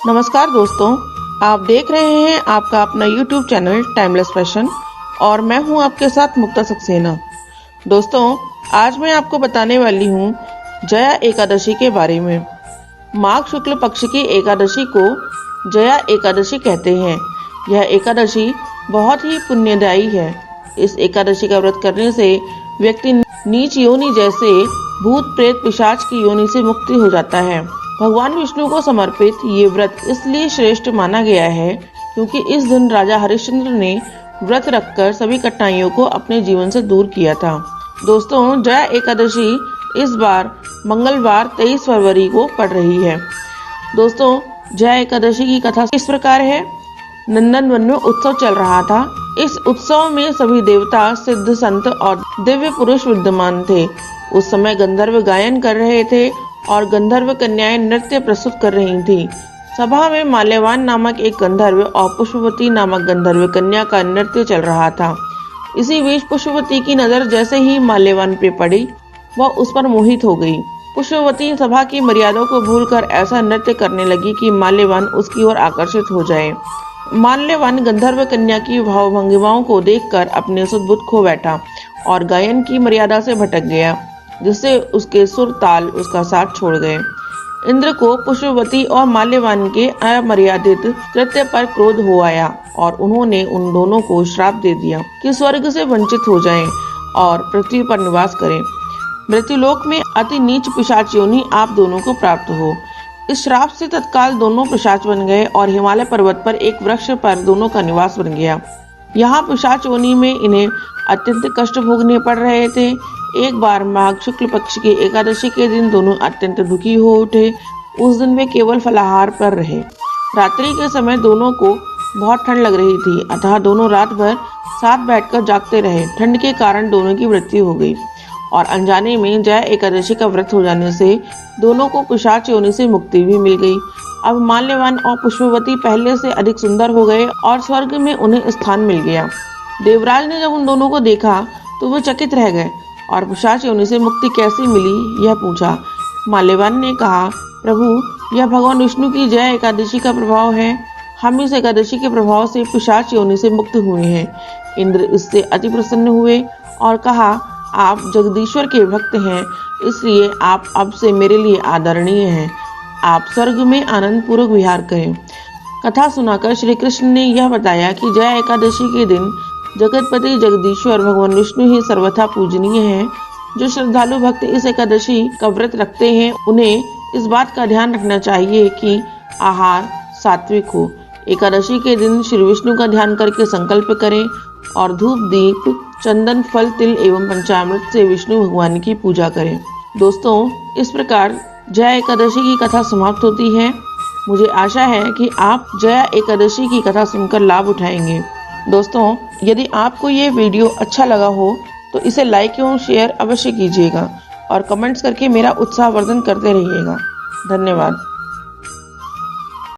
नमस्कार दोस्तों, आप देख रहे हैं आपका अपना YouTube चैनल टाइमलेस फैशन और मैं हूं आपके साथ मुक्ता सक्सेना। दोस्तों, आज मैं आपको बताने वाली हूं जया एकादशी के बारे में। माघ शुक्ल पक्ष की एकादशी को जया एकादशी कहते हैं। यह एकादशी बहुत ही पुण्यदायी है। इस एकादशी का व्रत करने से व्यक्ति नीच योनि जैसे भूत प्रेत पिशाच की योनि से मुक्ति हो जाता है। भगवान विष्णु को समर्पित ये व्रत इसलिए श्रेष्ठ माना गया है क्योंकि इस दिन राजा हरिश्चंद्र ने व्रत रखकर सभी कठिनाइयों को अपने जीवन से दूर किया था। दोस्तों, जया एकादशी इस बार मंगलवार 23 फरवरी को पड़ रही है। दोस्तों, जया एकादशी की कथा इस प्रकार है। नंदन वन में उत्सव चल रहा था। इस उत्सव में सभी देवता, सिद्ध, संत और दिव्य पुरुष विद्यमान थे। उस समय गंधर्व गायन कर रहे थे और गंधर्व कन्याएं नृत्य प्रस्तुत कर रही थीं। सभा में माल्यवान नामक एक गंधर्व और पुष्पवती नामक गंधर्व कन्या का नृत्य चल रहा था। इसी बीच पुष्पवती की नजर जैसे ही माल्यवान पे पड़ी, वह उस पर मोहित हो गई। पुष्पवती सभा की मर्यादा को भूलकर ऐसा नृत्य करने लगी कि माल्यवान उसकी ओर आकर्षित हो जाए। माल्यवान गंधर्व कन्या की भाव भंगिमाओं को देखकर अपने सुध-बुध खो बैठा और गायन की मर्यादा से भटक गया, जिससे उसके सुर ताल उसका साथ छोड़ गए। इंद्र को पुष्पवती और माल्यवान के अमर्यादित कृत्य पर क्रोध हो आया और उन्होंने उन दोनों को श्राप दे दिया कि स्वर्ग से वंचित हो जाएं और पृथ्वी पर निवास करें। मृत्युलोक में अति नीच पिशाच योनि आप दोनों को प्राप्त हो। इस श्राप से तत्काल दोनों पिशाच बन गए और हिमालय पर्वत पर एक वृक्ष पर दोनों का निवास बन गया। यहाँ पिशाच योनि में इन्हें अत्यंत कष्ट भोगने पड़ रहे थे। एक बार माघ शुक्ल पक्ष की एकादशी के दिन दोनों अत्यंत दुखी हो उठे। उस दिन वे केवल फलाहार पर रहे। रात्रि के समय दोनों को बहुत ठंड लग रही थी, अतः दोनों रात भर साथ बैठकर जागते रहे। ठंड के कारण दोनों की मृत्यु हो गई और अनजाने में जया एकादशी का व्रत हो जाने से दोनों को पिशाच योनि से मुक्ति भी मिल गई। अब माल्यवान और पुष्पवती पहले से अधिक सुंदर हो गए और स्वर्ग में उन्हें स्थान मिल गया। देवराज ने जब उन दोनों को देखा तो वे चकित रह गए और पिशाच योनि से मुक्ति कैसे मिली यह पूछा। माल्यवान ने कहा, प्रभु, यह भगवान विष्णु की जया एकादशी का प्रभाव है। हम इस एकादशी के प्रभाव से पिशाच योनि से मुक्त हुए हैं। इंद्र इससे अति प्रसन्न हुए और कहा, आप जगदीश्वर के भक्त हैं, इसलिए आप अब से मेरे लिए आदरणीय हैं। आप स्वर्ग में आनंद पूर्वक विहार करें। कथा सुनाकर श्री कृष्ण ने यह बताया कि जया एकादशी के दिन जगतपति जगदीश्वर भगवान विष्णु ही सर्वथा पूजनीय हैं। जो श्रद्धालु भक्त इस एकादशी का व्रत रखते हैं, उन्हें इस बात का ध्यान रखना चाहिए कि आहार सात्विक हो। एकादशी के दिन श्री विष्णु का ध्यान करके संकल्प करें और धूप, दीप, चंदन, फल, तिल एवं पंचामृत से विष्णु भगवान की पूजा करें। दोस्तों, इस प्रकार जया एकादशी की कथा समाप्त होती है। मुझे आशा है कि आप जया एकादशी की कथा सुनकर लाभ उठाएंगे। दोस्तों, यदि आपको ये वीडियो अच्छा लगा हो तो इसे लाइक एवं शेयर अवश्य कीजिएगा और कमेंट्स करके मेरा उत्साहवर्धन करते रहिएगा। धन्यवाद।